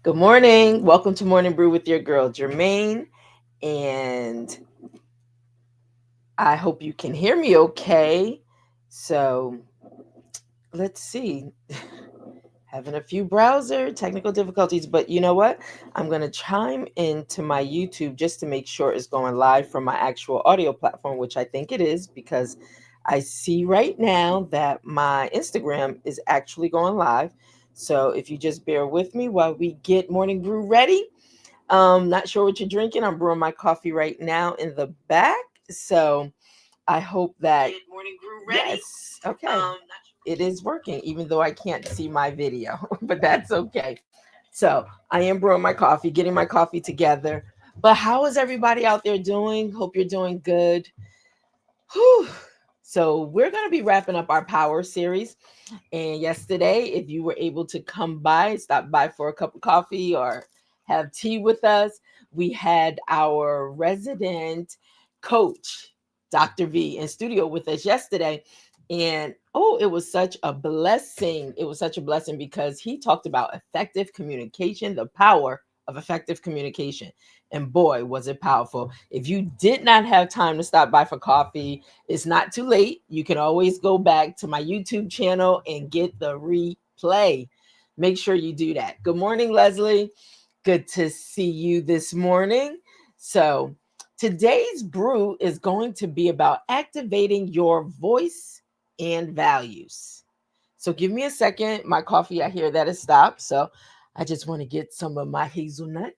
Good morning. Welcome to Morning Brew with your girl, Germaine. And I hope you can hear me okay. So let's see. Having a few browser technical difficulties, but you know what? I'm going to chime into my YouTube just to make sure it's going live from my actual audio platform, which I think it is because I see right now that my Instagram is actually going live. So if you just bear with me while we get Morning Brew ready. Not sure what you're drinking. I'm brewing my coffee right now in the back. So I hope that Good morning brew ready. Yes. Okay. It is working, even though I can't see my video, but that's okay. So I am brewing my coffee, getting my coffee together. But how is everybody out there doing? Hope you're doing good. Whew. So we're going to be wrapping up our power series. And yesterday, if you were able to come by, stop by for a cup of coffee or have tea with us, we had our resident coach, Dr. V, in studio with us yesterday. And oh, it was such a blessing. It was such a blessing because he talked about effective communication, the power of effective communication. And boy, was it powerful. If you did not have time to stop by for coffee, it's not too late. You can always go back to my YouTube channel and get the replay. Make sure you do that. Good morning, Leslie. Good to see you this morning. So, today's brew is going to be about activating your voice and values. So, give me a second. My coffee, I hear that has stopped. So, I just want to get some of my hazelnut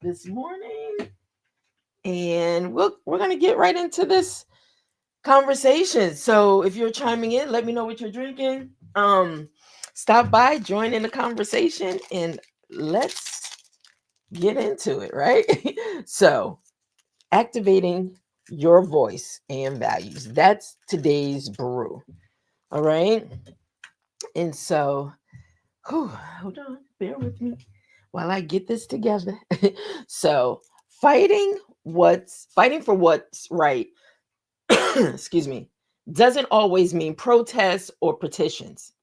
this morning. And we're going to get right into this conversation. So if you're chiming in, let me know what you're drinking. Stop by, join in the conversation, and let's get into it, right? So activating your voice and values. That's today's brew. All right. And so, hold on, bear with me while I get this together. So fighting for what's right excuse me, doesn't always mean protests or petitions.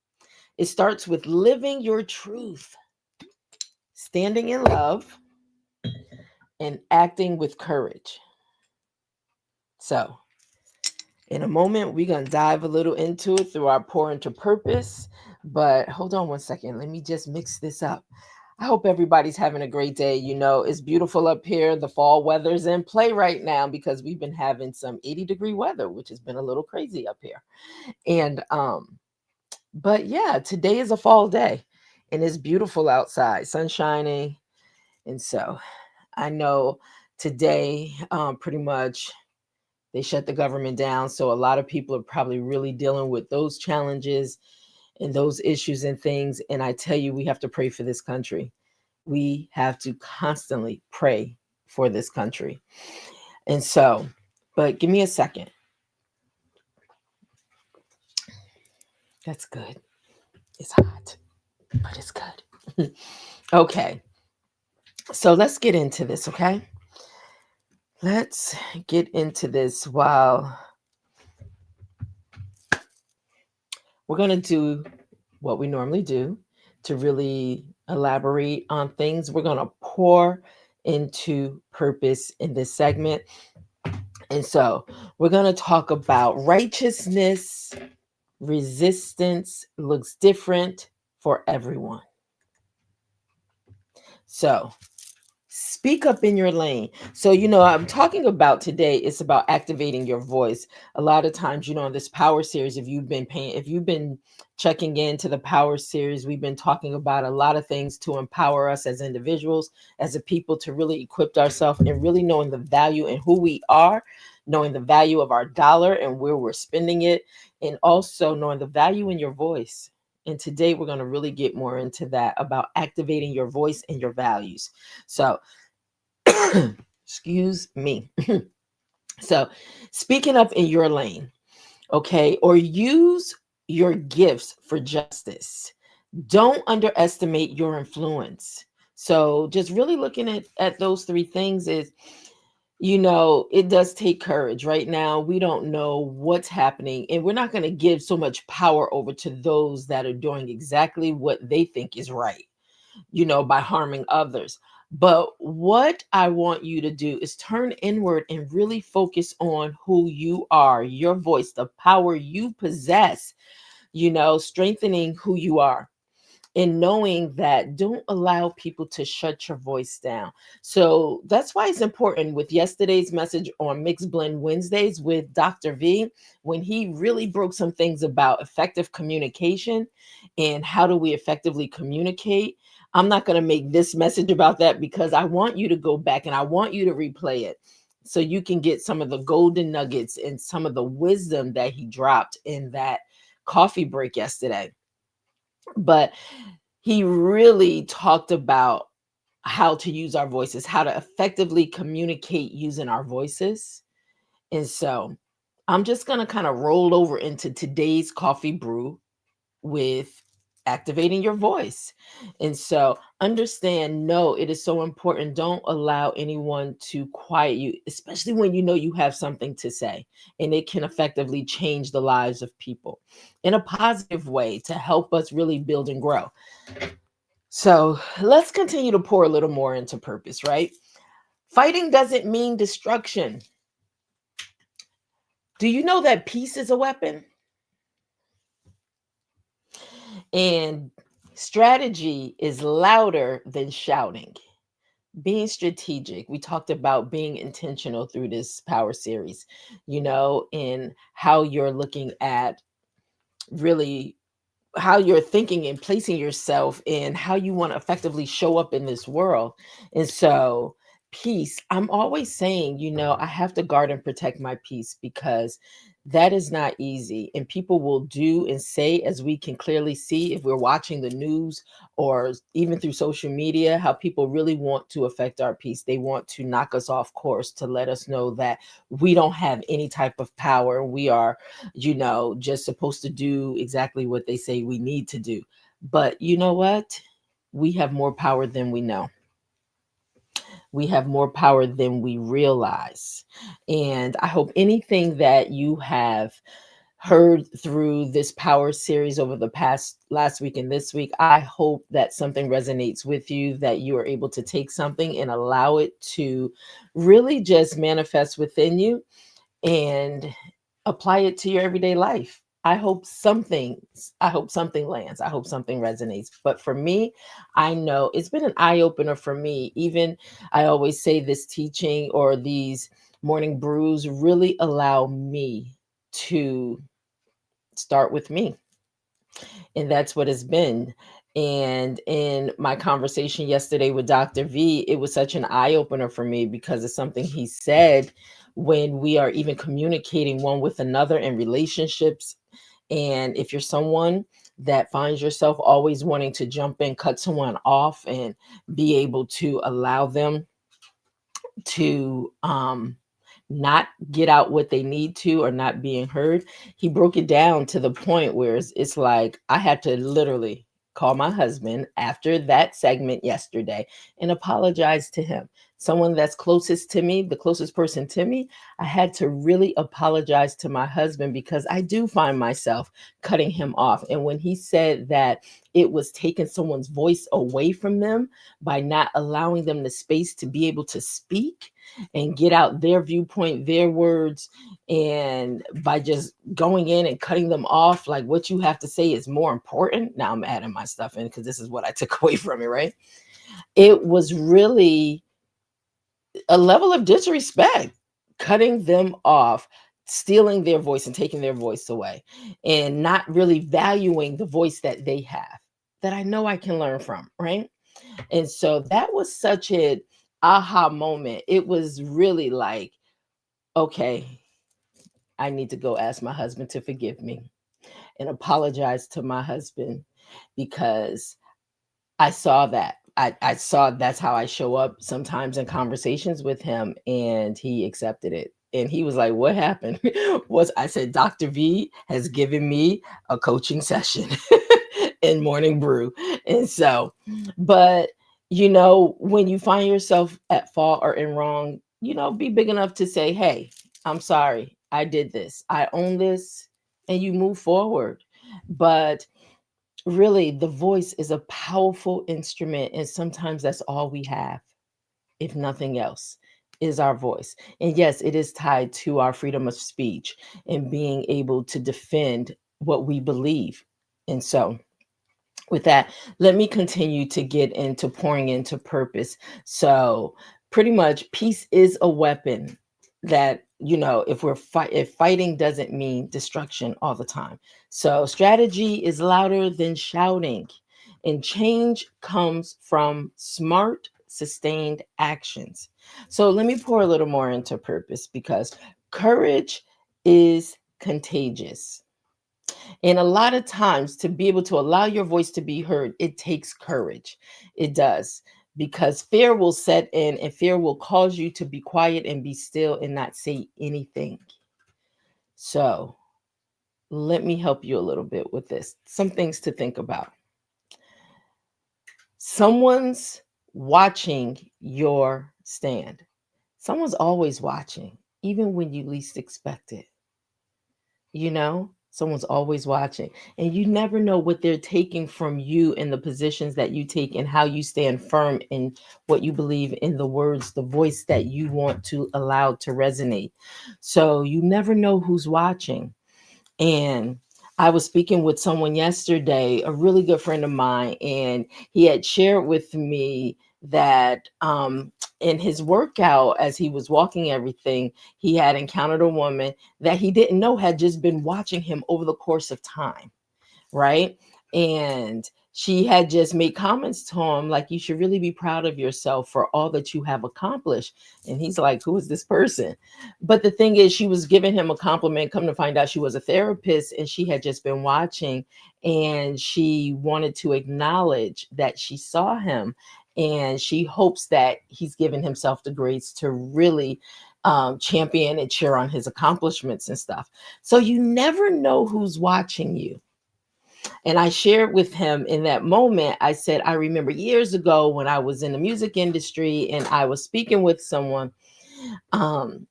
It starts with living your truth, standing in love, and acting with courage. So, in a moment, we're going to dive a little into it through our pour into purpose. But hold on one second. Let me just mix this up. I hope everybody's having a great day. You know, it's beautiful up here. The fall weather's in play right now because we've been having some 80-degree weather, which has been a little crazy up here. And but yeah, today is a fall day and it's beautiful outside, sun shining. And so I know today, pretty much they shut the government down. So a lot of people are probably really dealing with those challenges and those issues and things. And I tell you, we have to pray for this country. We have to constantly pray for this country. And so, but give me a second. That's good. It's hot, but it's good. Okay. So let's get into this, okay? Let's get into this while we're going to do what we normally do to really elaborate on things. We're going to pour into purpose in this segment. And so we're going to talk about righteousness, resistance looks different for everyone. So speak up in your lane. So, I'm talking about today, it's about activating your voice. A lot of times, in this power series, if you've been checking into the power series, we've been talking about a lot of things to empower us as individuals, as a people, to really equip ourselves and really knowing the value and who we are, knowing the value of our dollar and where we're spending it, and also knowing the value in your voice. And today we're going to really get more into that about activating your voice and your values. So, excuse me. So, speaking up in your lane, okay, or use your gifts for justice. Don't underestimate your influence. So, just really looking at those three things is, it does take courage. Right now, we don't know what's happening, and we're not going to give so much power over to those that are doing exactly what they think is right. by harming others. But what I want you to do is turn inward and really focus on who you are, your voice, the power you possess, strengthening who you are and knowing that don't allow people to shut your voice down. So that's why it's important with yesterday's message on Mixed Blend Wednesdays with Dr. V, when he really broke some things about effective communication and how do we effectively communicate. I'm not going to make this message about that because I want you to go back and I want you to replay it so you can get some of the golden nuggets and some of the wisdom that he dropped in that coffee break yesterday. But he really talked about how to use our voices, how to effectively communicate using our voices. And so I'm just going to kind of roll over into today's coffee brew with activating your voice. And so understand, no, it is so important. Don't allow anyone to quiet you, especially when you know you have something to say and it can effectively change the lives of people in a positive way to help us really build and grow. So let's continue to pour a little more into purpose, right? Fighting doesn't mean destruction. Do you know that peace is a weapon? And strategy is louder than shouting. Being strategic. We talked about being intentional through this power series, in how you're looking at really how you're thinking and placing yourself and how you want to effectively show up in this world. And so, peace, I'm always saying, I have to guard and protect my peace because that is not easy. And people will do and say, as we can clearly see if we're watching the news or even through social media, how people really want to affect our peace. They want to knock us off course to let us know that we don't have any type of power. We are just supposed to do exactly what they say we need to do. But you know what? We have more power than we know. We have more power than we realize. And I hope anything that you have heard through this power series over the past last week and this week, I hope that something resonates with you, that you are able to take something and allow it to really just manifest within you and apply it to your everyday life. I hope something lands. I hope something resonates. But for me, I know it's been an eye opener for me. Even I always say this teaching or these morning brews really allow me to start with me. And that's what it's been. And in my conversation yesterday with Dr. V, it was such an eye opener for me because it's something he said when we are even communicating one with another in relationships. And if you're someone that finds yourself always wanting to jump in, cut someone off, and be able to allow them to not get out what they need to or not being heard, he broke it down to the point where it's like I had to literally call my husband after that segment yesterday and apologize to him. Someone that's closest to me, the closest person to me, I had to really apologize to my husband because I do find myself cutting him off. And when he said that it was taking someone's voice away from them by not allowing them the space to be able to speak and get out their viewpoint, their words, and by just going in and cutting them off, like what you have to say is more important. Now I'm adding my stuff in because this is what I took away from it, right? It was really a level of disrespect, cutting them off, stealing their voice and taking their voice away, and not really valuing the voice that they have that I know I can learn from, right? And so that was such an aha moment. It was really like, okay, I need to go ask my husband to forgive me and apologize to my husband because I saw that. I saw that's how I show up sometimes in conversations with him, and he accepted it. And he was like, "What happened?" Was I said, "Dr. V has given me a coaching session in Morning Brew." And so, but when you find yourself at fault or in wrong, be big enough to say, "Hey, I'm sorry. I did this. I own this," and you move forward. But really, the voice is a powerful instrument, and sometimes that's all we have, if nothing else, is our voice. And yes, it is tied to our freedom of speech and being able to defend what we believe. And so, with that, let me continue to get into pouring into purpose. So, pretty much, peace is a weapon that, if fighting doesn't mean destruction all the time. So, strategy is louder than shouting, and change comes from smart, sustained actions. So, let me pour a little more into purpose because courage is contagious. And a lot of times, to be able to allow your voice to be heard, it takes courage. It does. Because fear will set in and fear will cause you to be quiet and be still and not say anything. So, let me help you a little bit with this. Some things to think about. Someone's watching your stand. Someone's always watching, even when you least expect it. Someone's always watching, and you never know what they're taking from you in the positions that you take and how you stand firm in what you believe in, the words, the voice that you want to allow to resonate. So you never know who's watching. And I was speaking with someone yesterday, a really good friend of mine, and he had shared with me that in his workout, as he was walking everything, he had encountered a woman that he didn't know had just been watching him over the course of time, right? And she had just made comments to him like, you should really be proud of yourself for all that you have accomplished. And he's like, who is this person? But the thing is, she was giving him a compliment. Come to find out, she was a therapist and she had just been watching, and she wanted to acknowledge that she saw him, and she hopes that he's given himself the grace to really champion and cheer on his accomplishments and stuff. So you never know who's watching you. And I shared with him in that moment, I said, I remember years ago when I was in the music industry and I was speaking with someone. Um,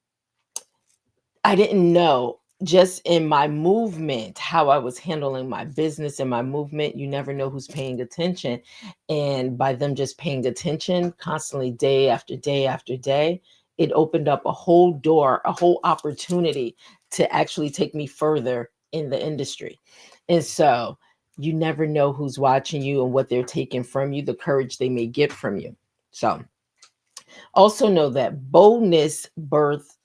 I didn't know, just in my movement, how I was handling my business and my movement. You never know who's paying attention. And by them just paying attention constantly, day after day after day, it opened up a whole door, a whole opportunity to actually take me further in the industry. And so you never know who's watching you and what they're taking from you, the courage they may get from you. So also know that boldness births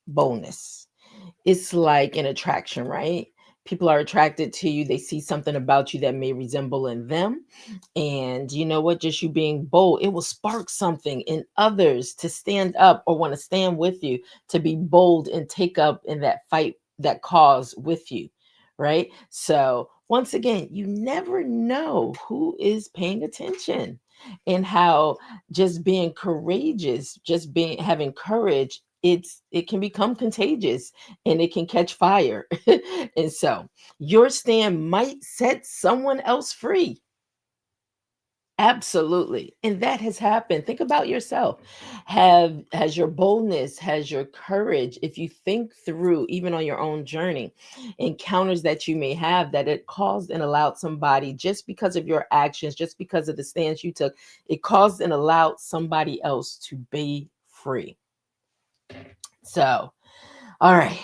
boldness. It's like an attraction, right? People are attracted to you. They see something about you that may resemble in them. And you know what? Just you being bold, it will spark something in others to stand up or want to stand with you, to be bold and take up in that fight, that cause with you. Right. So, once again, you never know who is paying attention, and how just being courageous, just being having courage, it can become contagious and it can catch fire. And so your stand might set someone else free. Absolutely. And that has happened. Think about yourself. Has your boldness, has your courage, if you think through even on your own journey, encounters that you may have, that it caused and allowed somebody, just because of your actions, just because of the stance you took, it caused and allowed somebody else to be free. So, all right.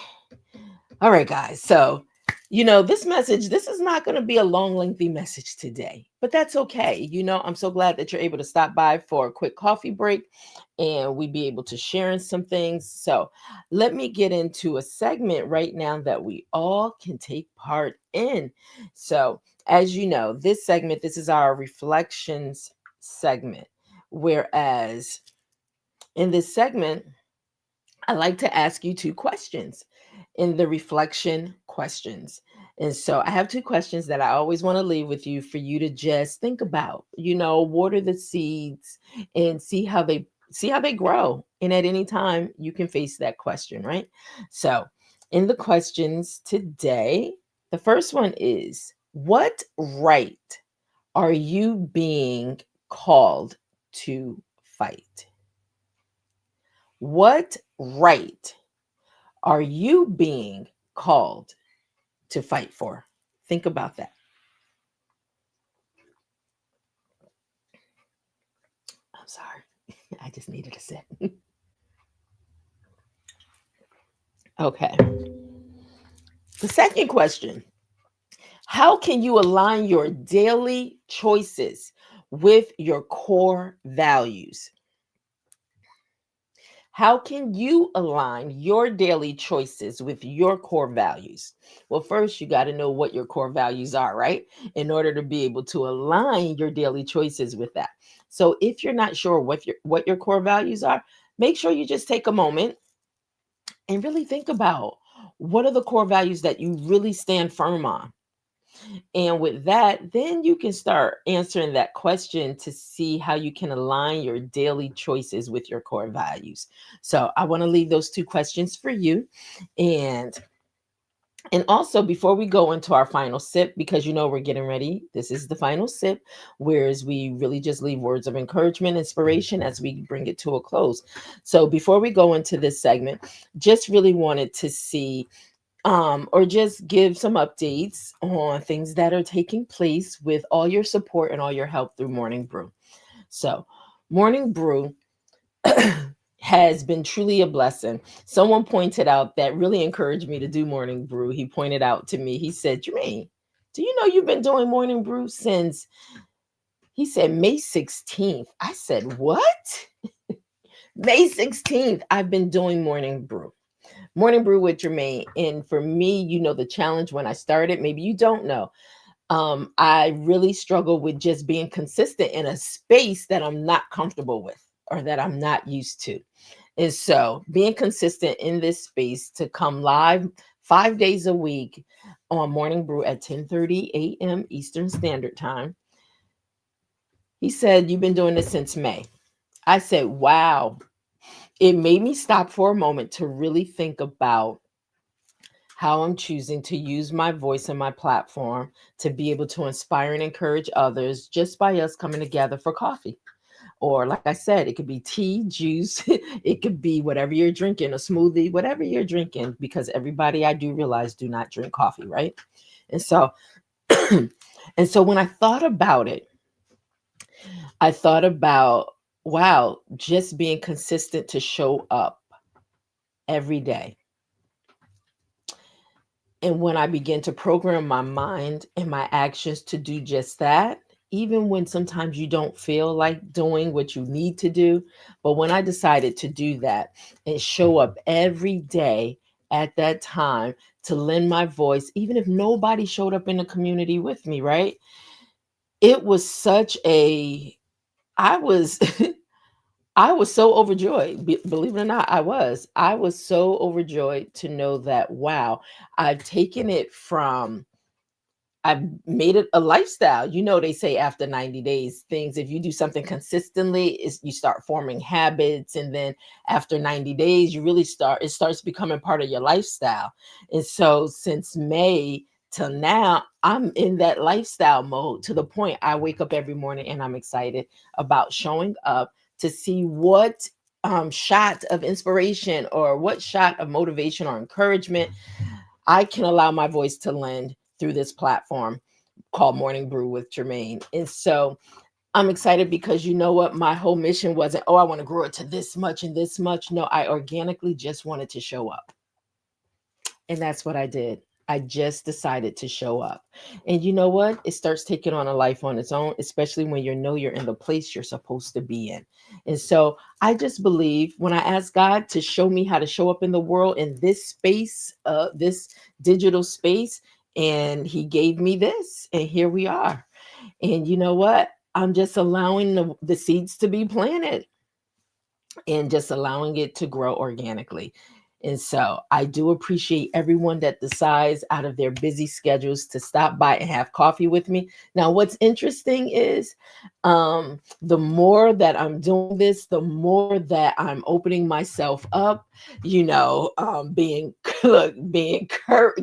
All right, guys. So, this message, this is not going to be a long, lengthy message today, but that's okay. I'm so glad that you're able to stop by for a quick coffee break and we be able to share in some things. So, let me get into a segment right now that we all can take part in. So, as you know, this segment, this is our reflections segment. Whereas in this segment, I like to ask you two questions in the reflection questions. And so I have two questions that I always want to leave with you for you to just think about, water the seeds and see how they grow. And at any time you can face that question, right? So, in the questions today, the first one is, what right are you being called to fight? What right are you being called to fight for. Think about that. I'm sorry. I just needed a sip. Okay. The second question: how can you align your daily choices with your core values? How can you align your daily choices with your core values? Well, first, you got to know what your core values are, right? In order to be able to align your daily choices with that. So, if you're not sure what your core values are, make sure you just take a moment and really think about what are the core values that you really stand firm on. And with that, then you can start answering that question to see how you can align your daily choices with your core values. So I want to leave those two questions for you. And also, before we go into our final sip, because we're getting ready, this is the final sip, whereas we really just leave words of encouragement, inspiration as we bring it to a close. So before we go into this segment, just really wanted to see or just give some updates on things that are taking place with all your support and all your help through Morning Brew. So, Morning Brew has been truly a blessing. Someone pointed out that really encouraged me to do Morning Brew. He pointed out to me, he said, Germaine, do you know you've been doing Morning Brew since, he said, May 16th? I said, what? May 16th, I've been doing Morning Brew. Morning Brew with Germaine. And for me, the challenge when I started, maybe you don't know, I really struggle with just being consistent in a space that I'm not comfortable with or that I'm not used to. And so being consistent in this space to come live 5 days a week on Morning Brew at 10:30 a.m. Eastern Standard Time. He said, you've been doing this since May. I said, wow. It made me stop for a moment to really think about how I'm choosing to use my voice and my platform to be able to inspire and encourage others just by us coming together for coffee. Or, like I said, it could be tea, juice, it could be whatever you're drinking, a smoothie, whatever you're drinking, because everybody I do realize do not drink coffee, right? And so, and so when I thought about it, I thought about, wow, just being consistent to show up every day. And when I begin to program my mind and my actions to do just that, even when sometimes you don't feel like doing what you need to do, but when I decided to do that and show up every day at that time to lend my voice, even if nobody showed up in the community with me, right? It was such a, I was, I was so overjoyed. Believe it or not, I was so overjoyed to know that, wow, I've taken it from, I've made it a lifestyle. They say after 90 days, things, if you do something consistently, is you start forming habits. And then after 90 days, it starts becoming part of your lifestyle. And so since May till now, I'm in that lifestyle mode to the point I wake up every morning and I'm excited about showing up to see what shot of inspiration or what shot of motivation or encouragement I can allow my voice to lend through this platform called Morning Brew with Germaine. And so I'm excited because you know what? My whole mission wasn't, oh, I want to grow it to this much and this much. No, I organically just wanted to show up. And that's what I did. I just decided to show up. And you know what? It starts taking on a life on its own, especially when you're in the place you're supposed to be in. And so I just believe when I ask God to show me how to show up in the world in this space, this digital space, and He gave me this, and here we are. And you know what? I'm just allowing the seeds to be planted and just allowing it to grow organically. And so I do appreciate everyone that decides out of their busy schedules to stop by and have coffee with me. Now, what's interesting is the more that I'm doing this, the more that I'm opening myself up, being look, being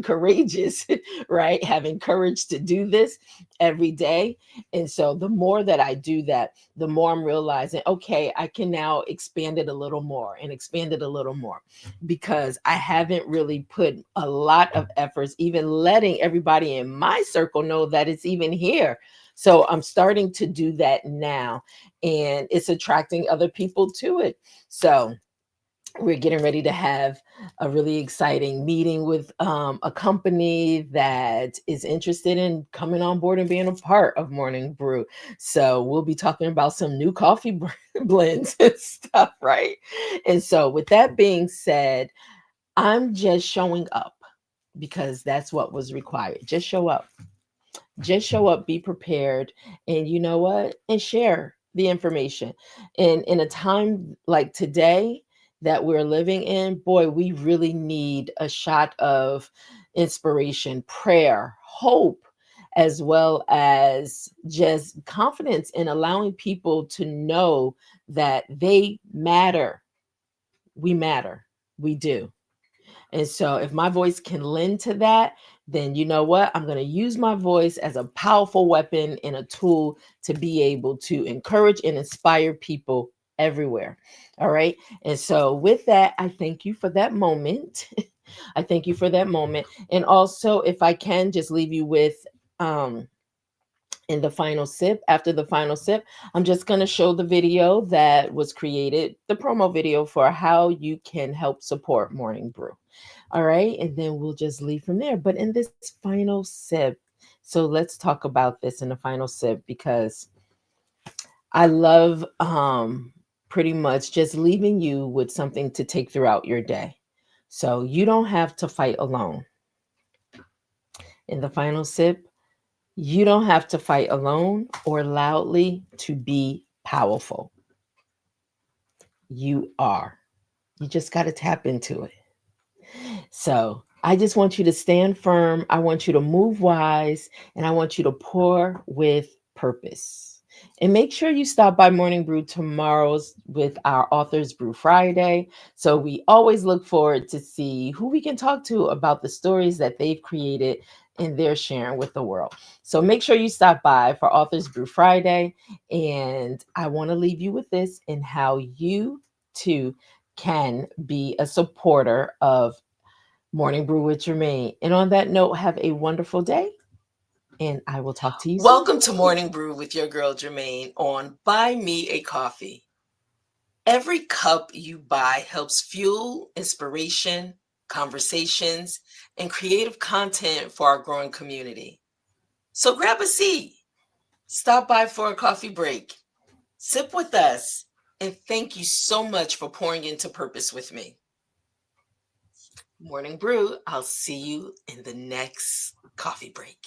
courageous, right? Having courage to do this every day. And so the more that I do that, the more I'm realizing, okay, I can now expand it a little more and expand it a little more, because I haven't really put a lot of efforts, even letting everybody in my circle know that it's even here. So I'm starting to do that now, and it's attracting other people to it. So we're getting ready to have a really exciting meeting with a company that is interested in coming on board and being a part of Morning Brew. So we'll be talking about some new coffee blends and stuff, right? And so, with that being said, I'm just showing up because that's what was required. Just show up. Just show up, be prepared, and you know what? And share the information. And in a time like today that we're living in, boy, we really need a shot of inspiration, prayer, hope, as well as just confidence in allowing people to know that they matter. We matter. We do. And so, if my voice can lend to that, then you know what? I'm going to use my voice as a powerful weapon and a tool to be able to encourage and inspire people everywhere. All right. And so, with that, I thank you for that moment. I thank you for that moment. And also, if I can just leave you with, um, in the final sip, after the final sip, I'm just going to show the video that was created, the promo video for how you can help support Morning Brew. All right. And then we'll just leave from there. But in this final sip, so let's talk about this in the final sip, because I love pretty much just leaving you with something to take throughout your day. So you don't have to fight alone. In the final sip, you don't have to fight alone or loudly to be powerful. You are. You just got to tap into it. So I just want you to stand firm. I want you to move wise, and I want you to pour with purpose. And make sure you stop by Morning Brew tomorrow's with our Authors Brew Friday. So we always look forward to see who we can talk to about the stories that they've created and they're sharing with the world. So make sure you stop by for Authors Brew Friday. And I want to leave you with this, and how you too can be a supporter of Morning Brew with Germaine. And on that note, have a wonderful day, and I will talk to you soon. Welcome to Morning Brew with your girl Germaine on Buy Me a Coffee. Every cup you buy helps fuel inspiration, conversations, and creative content for our growing community. So grab a seat, stop by for a coffee break, sip with us, and thank you so much for pouring into purpose with me. Morning Brew, I'll see you in the next coffee break.